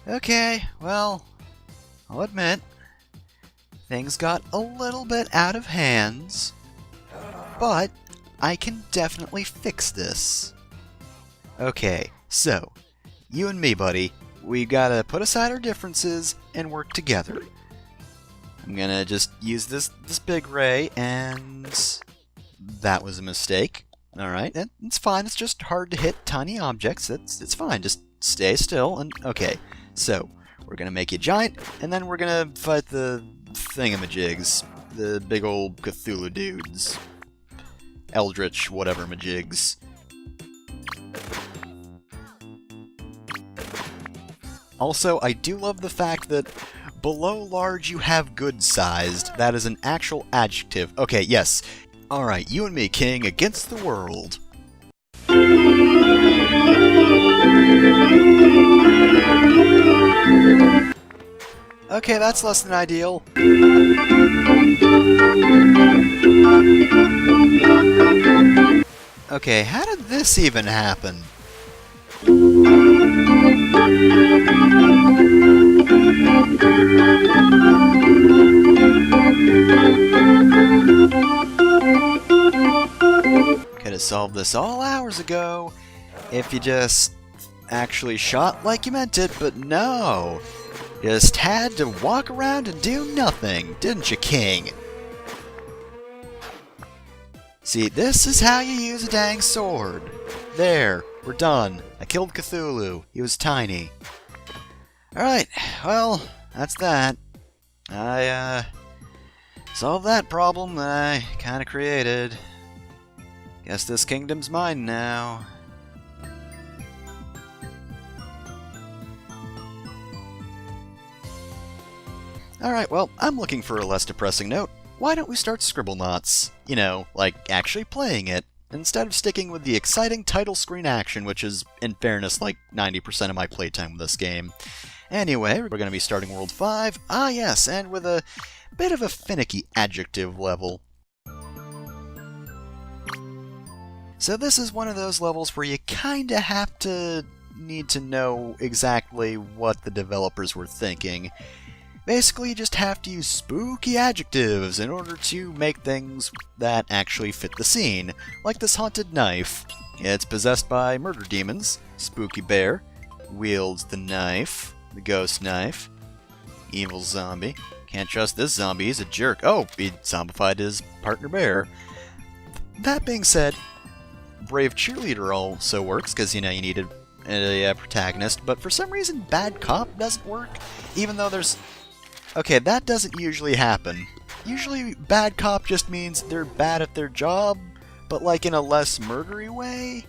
Okay, well, I'll admit, things got a little bit out of hands, but I can definitely fix this. Okay, so, you and me, buddy, we gotta put aside our differences and work together. I'm gonna just use this big ray, and that was a mistake. Alright, it's fine, it's just hard to hit tiny objects, it's fine, just stay still, and okay. So, we're gonna make you giant, and then we're gonna fight the thingamajigs, the big old Cthulhu dudes. Eldritch whatever majigs. Also, I do love the fact that below large you have good-sized. That is an actual adjective. Okay, yes. Alright, you and me, king, against the world. Okay, that's less than ideal. Okay, how did this even happen? Could have solved this all hours ago if you just actually shot like you meant it, but no. You just had to walk around and do nothing, didn't you, king? See, this is how you use a dang sword. There, we're done. I killed Cthulhu. He was tiny. Alright, well, that's that. I, solved that problem that I kinda created. Guess this kingdom's mine now. Alright, well, I'm looking for a less depressing note. Why don't we start Scribblenauts? You know, like actually playing it, instead of sticking with the exciting title screen action, which is, in fairness, like 90% of my playtime with this game. Anyway, we're going to be starting World 5. Ah yes, and with a bit of a finicky adjective level. So this is one of those levels where you kinda have to need to know exactly what the developers were thinking. Basically, you just have to use spooky adjectives in order to make things that actually fit the scene, like this haunted knife. It's possessed by murder demons. Spooky bear wields the knife, the ghost knife. Evil zombie. Can't trust this zombie, he's a jerk. Oh, he zombified his partner bear. That being said, brave cheerleader also works, because, you know, you need a protagonist, but for some reason bad cop doesn't work, even though there's... Okay, that doesn't usually happen. Usually bad cop just means they're bad at their job, but like in a less murdery way.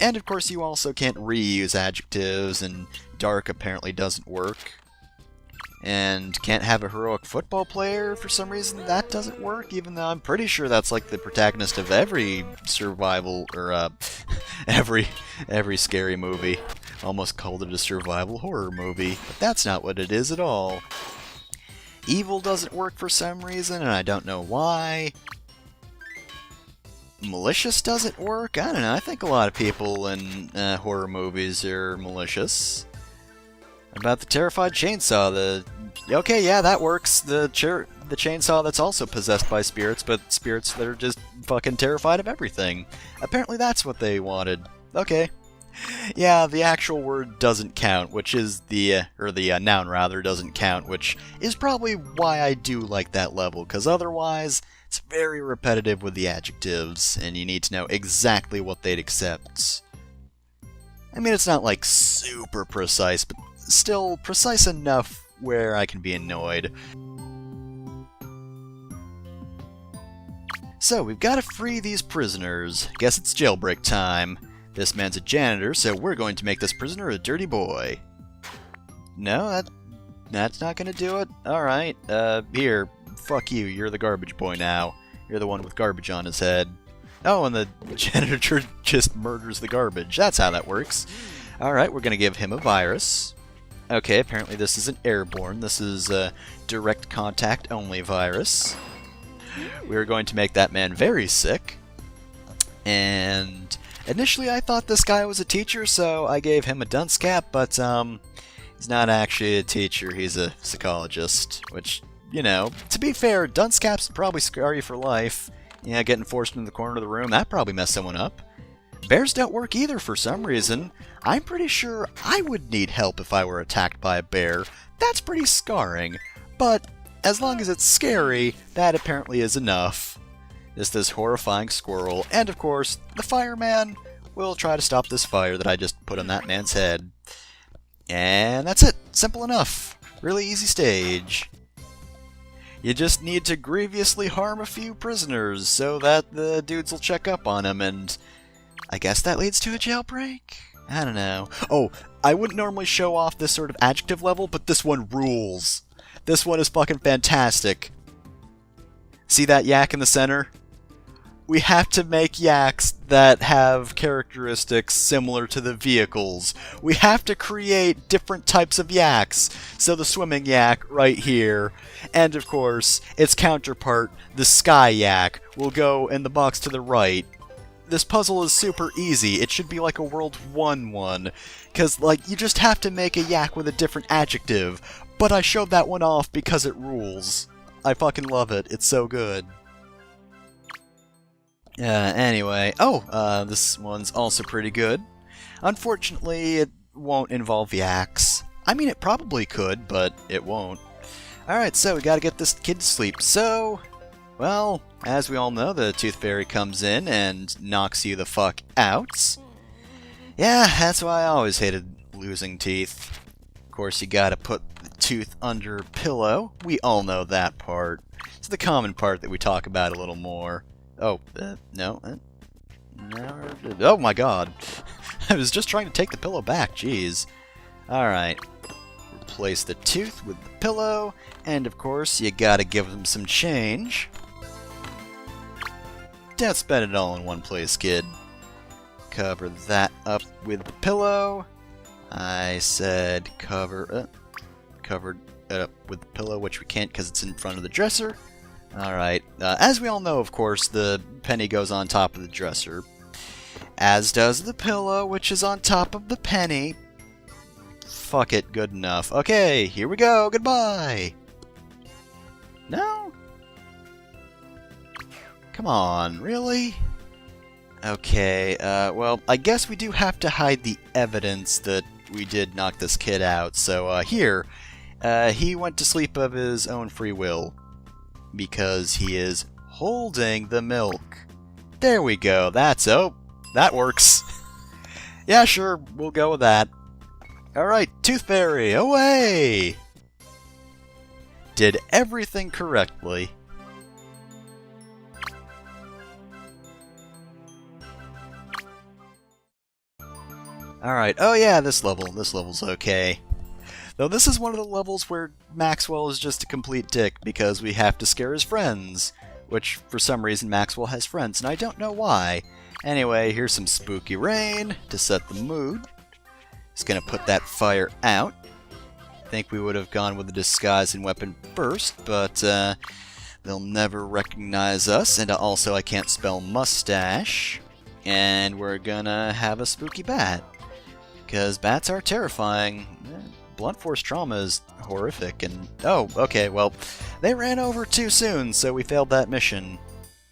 And of course you also can't reuse adjectives, and dark apparently doesn't work. And can't have a heroic football player, for some reason that doesn't work, even though I'm pretty sure that's like the protagonist of every survival, or every scary movie. Almost called it a survival horror movie, but that's not what it is at all. Evil doesn't work for some reason, and I don't know why. Malicious doesn't work? I don't know, I think a lot of people in horror movies are malicious. About the terrified chainsaw, okay, yeah, that works. The chainsaw that's also possessed by spirits, but spirits that are just fucking terrified of everything. Apparently that's what they wanted. Okay. Yeah, the actual word doesn't count, which is the noun rather doesn't count, which is probably why I do like that level, because otherwise it's very repetitive with the adjectives, and you need to know exactly what they'd accept. I mean, it's not like super precise, but still precise enough where I can be annoyed. So, we've got to free these prisoners. Guess it's jailbreak time. This man's a janitor, so we're going to make this prisoner a dirty boy. No, that's not gonna do it? Alright, here, fuck you, you're the garbage boy now. You're the one with garbage on his head. Oh, and the janitor just murders the garbage. That's how that works. Alright, we're gonna give him a virus. Okay, apparently this isn't airborne. This is a direct contact only virus. We're going to make that man very sick. And Initially, I thought this guy was a teacher, so I gave him a dunce cap, but, he's not actually a teacher, he's a psychologist, which, you know, to be fair, dunce caps would probably scar you for life. Yeah, getting forced into the corner of the room, that probably messed someone up. Bears don't work either for some reason. I'm pretty sure I would need help if I were attacked by a bear. That's pretty scarring. But as long as it's scary, that apparently is enough. Just this horrifying squirrel, and of course, the fireman will try to stop this fire that I just put on that man's head. And that's it. Simple enough. Really easy stage. You just need to grievously harm a few prisoners so that the dudes will check up on him, and I guess that leads to a jailbreak? I don't know. Oh, I wouldn't normally show off this sort of adjective level, but this one rules. This one is fucking fantastic. See that yak in the center? We have to make yaks that have characteristics similar to the vehicles. We have to create different types of yaks. So the swimming yak right here, and of course, its counterpart, the sky yak, will go in the box to the right. This puzzle is super easy. It should be like a World 1 one. Because, like, you just have to make a yak with a different adjective. But I showed that one off because it rules. I fucking love it. It's so good. Anyway. Oh, this one's also pretty good. Unfortunately, it won't involve yaks. I mean, it probably could, but it won't. Alright, so we gotta get this kid to sleep. So, well, as we all know, the Tooth Fairy comes in and knocks you the fuck out. Yeah, that's why I always hated losing teeth. Of course, you gotta put the tooth under a pillow. We all know that part. It's the common part that we talk about a little more. Oh, no. No. Oh my god. I was just trying to take the pillow back, jeez. Alright. Replace the tooth with the pillow, and of course, you gotta give them some change. Don't spend it all in one place, kid. Cover that up with the pillow. I said covered it up with the pillow, which we can't because it's in front of the dresser. Alright, as we all know, of course, the penny goes on top of the dresser. As does the pillow, which is on top of the penny. Fuck it, good enough. Okay, here we go, goodbye! No? Come on, really? Okay, well, I guess we do have to hide the evidence that we did knock this kid out, so, here, he went to sleep of his own free will. Because he is holding the milk. There we go, that works. Yeah, sure, we'll go with that. Alright, Tooth Fairy, away! Did everything correctly. Alright, oh yeah, this level's okay. Though this is one of the levels where Maxwell is just a complete dick because we have to scare his friends. Which, for some reason, Maxwell has friends, and I don't know why. Anyway, here's some spooky rain to set the mood. Just gonna put that fire out. Think we would have gone with the disguise and weapon first, but they'll never recognize us, and also I can't spell mustache. And we're gonna have a spooky bat. Because bats are terrifying. Blunt force trauma is horrific, and oh, okay, well, they ran over too soon, so we failed that mission.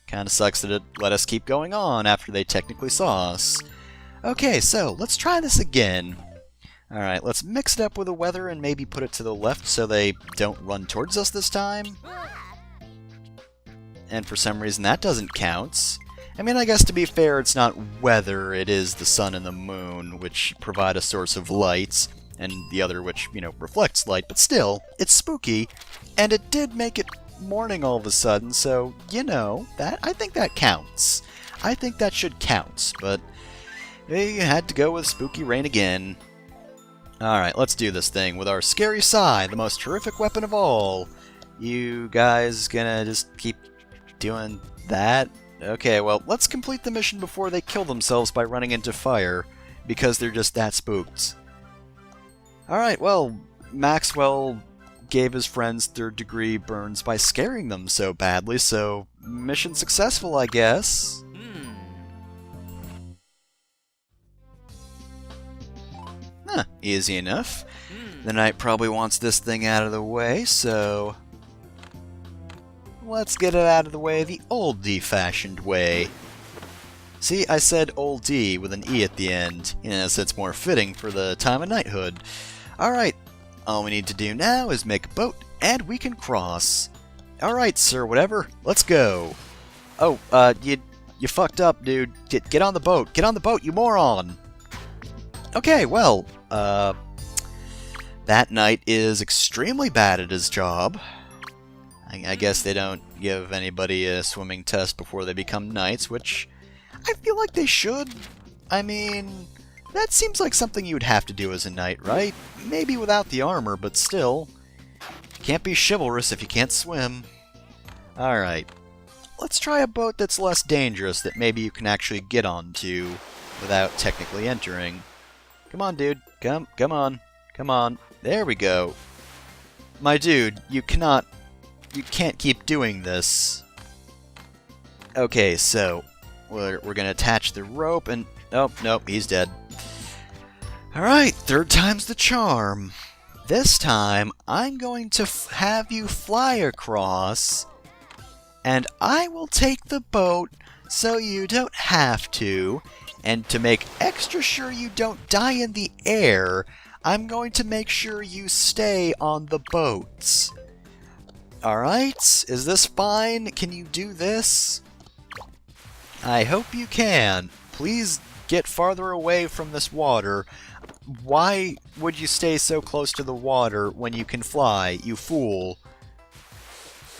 Kinda sucks that it let us keep going on after they technically saw us. Okay, so let's try this again. Alright, let's mix it up with the weather and maybe put it to the left so they don't run towards us this time. And for some reason that doesn't count. I mean, I guess to be fair, it's not weather, it is the sun and the moon, which provide a source of light. And the other which, you know, reflects light, but still, it's spooky, and it did make it morning all of a sudden, so, you know, I think that counts. I think that should count, but we had to go with spooky rain again. Alright, let's do this thing with our scary sigh, the most terrific weapon of all. You guys gonna just keep doing that? Okay, well, let's complete the mission before they kill themselves by running into fire, because they're just that spooked. Alright, well, Maxwell gave his friends third-degree burns by scaring them so badly, so mission successful, I guess. Huh, easy enough. The knight probably wants this thing out of the way, so let's get it out of the way the oldie-fashioned way. See, I said oldie with an E at the end, as it's more fitting for the time of knighthood. Alright, all we need to do now is make a boat, and we can cross. Alright, sir, whatever, let's go. Oh, you fucked up, dude. Get on the boat. Get on the boat, you moron! Okay, well, that knight is extremely bad at his job. I guess they don't give anybody a swimming test before they become knights, which I feel like they should. I mean, that seems like something you would have to do as a knight, right? Maybe without the armor, but still. Can't be chivalrous if you can't swim. Alright. Let's try a boat that's less dangerous that maybe you can actually get onto without technically entering. Come on, dude. Come on. Come on. There we go. My dude, you can't keep doing this. Okay, so we're gonna attach the rope and... Oh, nope, he's dead. Alright, third time's the charm. This time, I'm going to have you fly across, and I will take the boat so you don't have to, and to make extra sure you don't die in the air, I'm going to make sure you stay on the boats. Alright, is this fine? Can you do this? I hope you can. Please get farther away from this water. Why would you stay so close to the water when you can fly, you fool?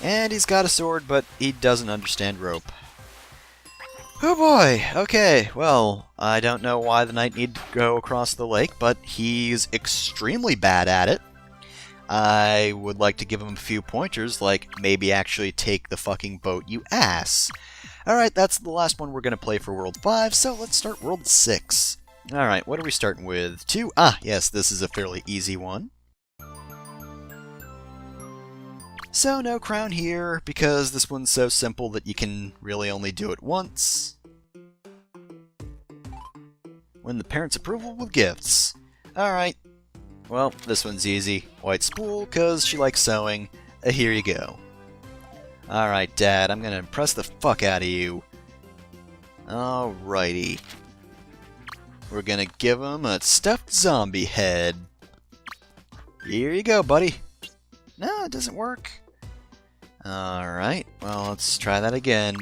And he's got a sword, but he doesn't understand rope. Oh boy, okay, well, I don't know why the knight needed to go across the lake, but he's extremely bad at it. I would like to give him a few pointers, like maybe actually take the fucking boat, you ass. Alright, that's the last one we're going to play for World 5, so let's start World 6. Alright, what are we starting with? 2? Ah, yes, this is a fairly easy one. So no crown here, because this one's so simple that you can really only do it once. Win the parents' approval with gifts. Alright. Well, this one's easy. White spool, because she likes sewing. Here you go. Alright, Dad, I'm gonna impress the fuck out of you. Alrighty. We're gonna give him a stuffed zombie head. Here you go, buddy. No, it doesn't work. Alright, well, let's try that again.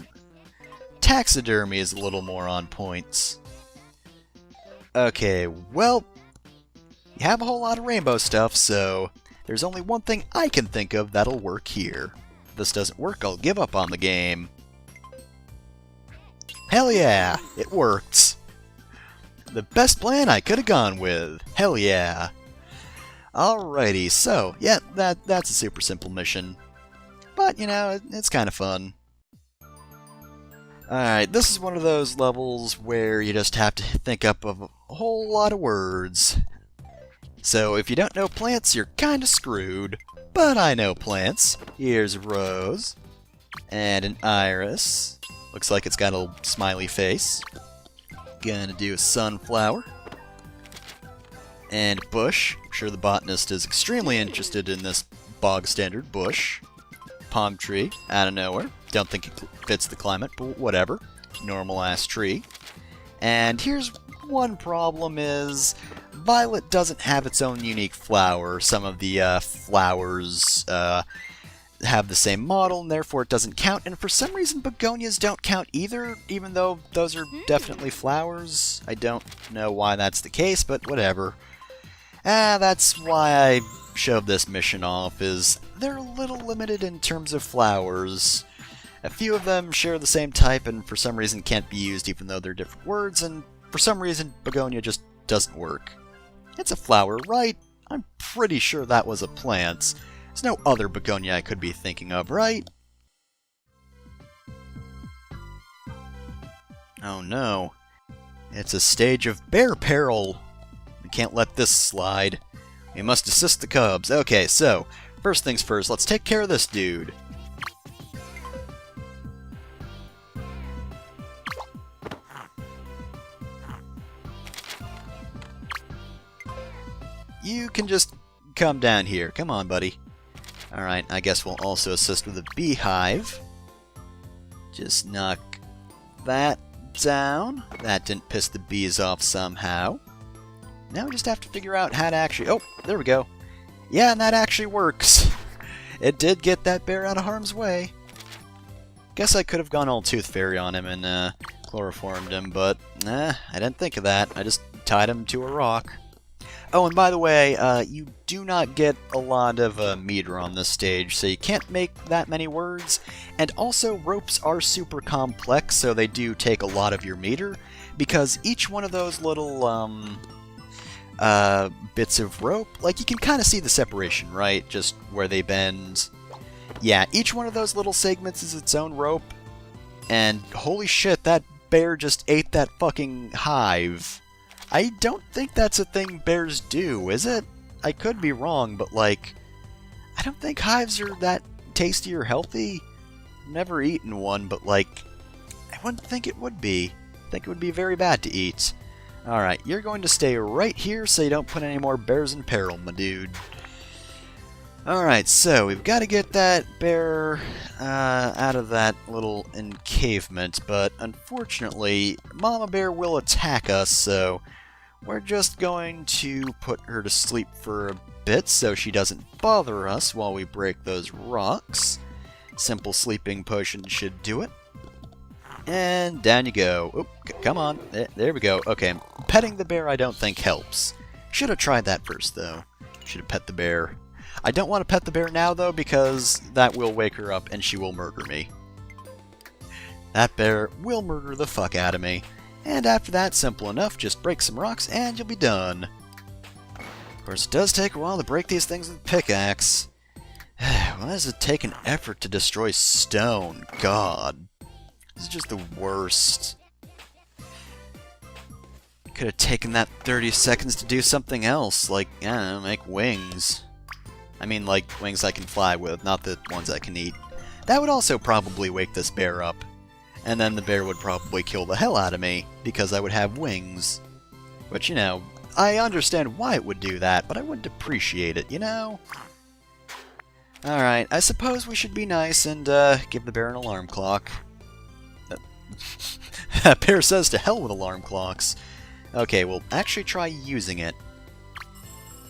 Taxidermy is a little more on points. Okay, well, you have a whole lot of rainbow stuff, so there's only one thing I can think of that'll work here. If this doesn't work, I'll give up on the game. Hell yeah, it works. The best plan I could have gone with. Hell yeah. Alrighty, so, yeah, that's a super simple mission. But, you know, it's kind of fun. Alright, this is one of those levels where you just have to think up of a whole lot of words. So, if you don't know plants, you're kind of screwed. But I know plants. Here's a rose. And an iris. Looks like it's got a little smiley face. Gonna do a sunflower. And a bush. I'm sure the botanist is extremely interested in this bog standard bush. Palm tree, out of nowhere. Don't think it fits the climate, but whatever. Normal ass tree. And here's one problem is violet doesn't have its own unique flower. Some of the flowers have the same model, and therefore it doesn't count. And for some reason, begonias don't count either, even though those are definitely flowers. I don't know why that's the case, but whatever. That's why I shoved this mission off, is they're a little limited in terms of flowers. A few of them share the same type and for some reason can't be used even though they're different words, and for some reason begonia just doesn't work. It's a flower, right? I'm pretty sure that was a plant. There's no other begonia I could be thinking of, right? Oh no. It's a stage of bear peril. We can't let this slide. We must assist the cubs. Okay, so, first things first, let's take care of this dude. you can just come down here. Come on, buddy. Alright, I guess we'll also assist with a beehive. Just knock that down. That didn't piss the bees off somehow. Now we just have to figure out how to actually... Oh, there we go. Yeah, and that actually works. It did get that bear out of harm's way. Guess I could have gone all Tooth Fairy on him and chloroformed him, but I didn't think of that. I just tied him to a rock. Oh, and by the way, you do not get a lot of meter on this stage, so you can't make that many words. And also, ropes are super complex, so they do take a lot of your meter, because each one of those little bits of rope, like you can kind of see the separation, right? Just where they bend. Yeah, each one of those little segments is its own rope, and holy shit, that bear just ate that fucking hive. I don't think that's a thing bears do, is it? I could be wrong, but like, I don't think hives are that tasty or healthy. Never eaten one, but like, I wouldn't think it would be. I think it would be very bad to eat. Alright, you're going to stay right here so you don't put any more bears in peril, my dude. Alright, so we've got to get that bear out of that little encavement, but unfortunately, Mama Bear will attack us, so we're just going to put her to sleep for a bit so she doesn't bother us while we break those rocks. Simple sleeping potion should do it. And down you go. Oop, come on. There we go. Okay, petting the bear I don't think helps. Should have tried that first, though. Should have pet the bear. I don't want to pet the bear now, though, because that will wake her up and she will murder me. That bear will murder the fuck out of me. And after that, simple enough, just break some rocks and you'll be done. Of course, it does take a while to break these things with a pickaxe. Why does it take an effort to destroy stone? God. This is just the worst. Could have taken that 30 seconds to do something else, like, I don't know, make wings. I mean, like, wings I can fly with, not the ones I can eat. That would also probably wake this bear up. And then the bear would probably kill the hell out of me, because I would have wings. But, you know, I understand why it would do that, but I wouldn't appreciate it, you know? Alright, I suppose we should be nice and give the bear an alarm clock. That bear says to hell with alarm clocks. Okay, we'll actually try using it.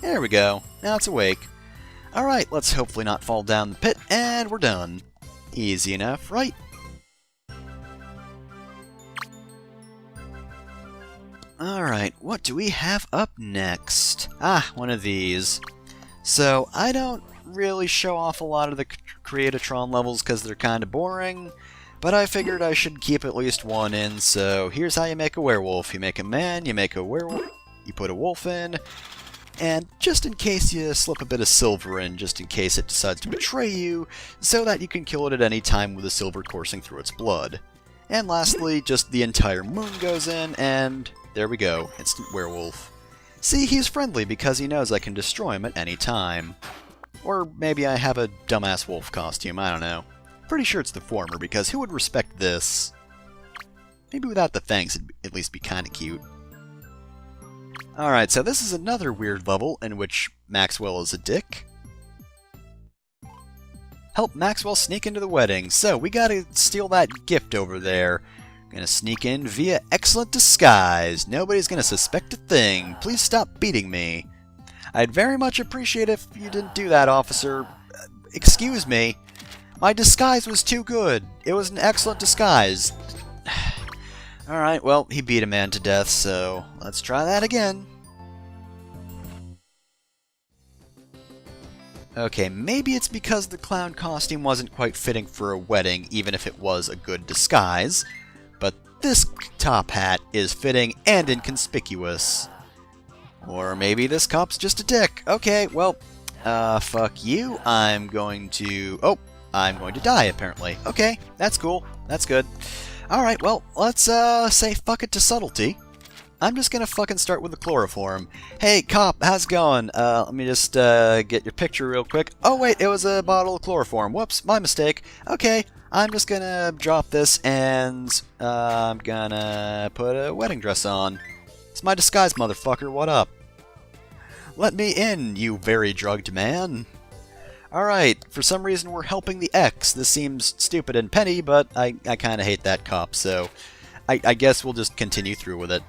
There we go. Now it's awake. Alright, let's hopefully not fall down the pit, and we're done. Easy enough, right? Alright, what do we have up next? Ah, one of these. So, I don't really show off a lot of the Creatatron levels because they're kind of boring, but I figured I should keep at least one in, so here's how you make a werewolf. You make a man, you make a werewolf, you put a wolf in, and just in case you slip a bit of silver in, just in case it decides to betray you, so that you can kill it at any time with the silver coursing through its blood. And lastly, just the entire moon goes in, and there we go, instant werewolf. See, he's friendly because he knows I can destroy him at any time. Or maybe I have a dumbass wolf costume, I don't know. Pretty sure it's the former, because who would respect this? Maybe without the fangs it'd at least be kinda cute. Alright, so this is another weird level in which Maxwell is a dick. Help Maxwell sneak into the wedding. So, we gotta steal that gift over there. Gonna sneak in via excellent disguise. Nobody's gonna suspect a thing. Please stop beating me. I'd very much appreciate if you didn't do that, officer. Excuse me. My disguise was too good. It was an excellent disguise. Alright, well, he beat a man to death, so let's try that again. Okay, maybe it's because the clown costume wasn't quite fitting for a wedding, even if it was a good disguise. But this top hat is fitting and inconspicuous. Or maybe this cop's just a dick. Okay, well, fuck you. I'm going to die, apparently. Okay, that's cool. That's good. Alright, well, let's, say fuck it to subtlety. I'm just gonna fucking start with the chloroform. Hey, cop, how's it going? Let me just, get your picture real quick. Oh, wait, it was a bottle of chloroform. Whoops, my mistake. Okay, I'm just gonna drop this and, I'm gonna put a wedding dress on. It's my disguise, motherfucker. What up? Let me in, you very drugged man. Alright, for some reason we're helping the X. This seems stupid and petty, but I kind of hate that cop, so I guess we'll just continue through with it.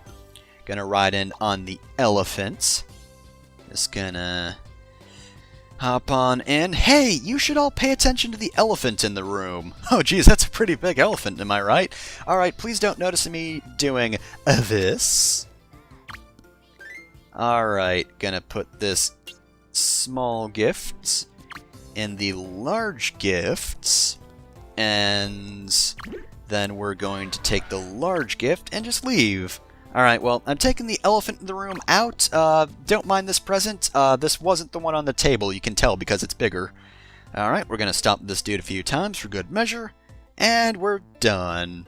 Gonna ride in on the elephant. Just gonna hop on in. Hey, you should all pay attention to the elephant in the room. Oh geez, that's a pretty big elephant, am I right? Alright, please don't notice me doing this. Alright, gonna put this small gift in the large gifts, and then we're going to take the large gift and just leave. Alright, well, I'm taking the elephant in the room out. Don't mind this present. This wasn't the one on the table, you can tell because it's bigger. Alright, we're going to stop this dude a few times for good measure, and we're done.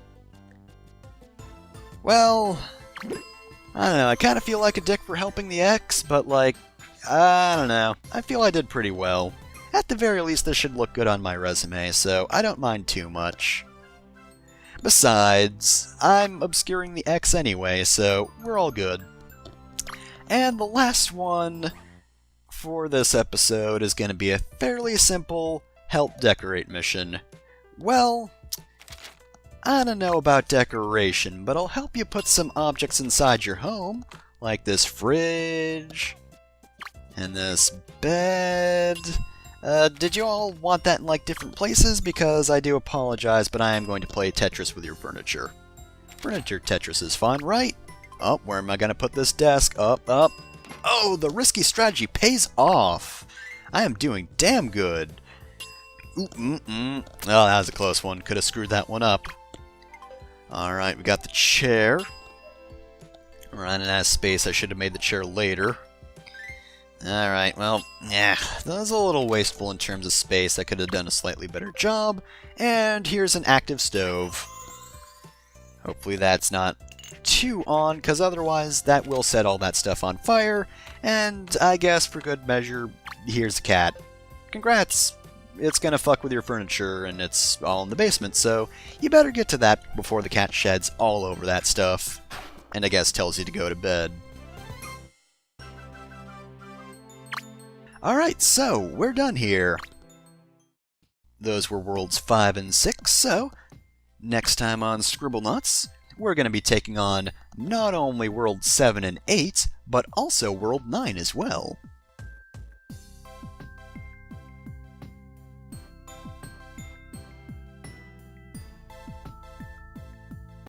Well, I don't know, I kind of feel like a dick for helping the X, but like, I don't know. I feel I did pretty well. At the very least, this should look good on my resume, so I don't mind too much. Besides, I'm obscuring the X anyway, so we're all good. And the last one for this episode is going to be a fairly simple help decorate mission. Well, I don't know about decoration, but I'll help you put some objects inside your home, like this fridge and this bed. Did you all want that in, like, different places? Because I do apologize, but I am going to play Tetris with your furniture. Furniture Tetris is fun, right? Oh, where am I going to put this desk? Up, up. Oh, the risky strategy pays off. I am doing damn good. Ooh, Oh, that was a close one. Could have screwed that one up. Alright, we got the chair. Running out of space. I should have made the chair later. Alright, well, yeah, that was a little wasteful in terms of space. I could have done a slightly better job. And here's an active stove. Hopefully that's not too on, because otherwise that will set all that stuff on fire. And I guess for good measure, here's a cat. Congrats! It's gonna fuck with your furniture, and it's all in the basement, so you better get to that before the cat sheds all over that stuff. And I guess tells you to go to bed. Alright, so we're done here. Those were Worlds 5 and 6, so next time on Scribblenauts, we're going to be taking on not only World 7 and 8, but also World 9 as well.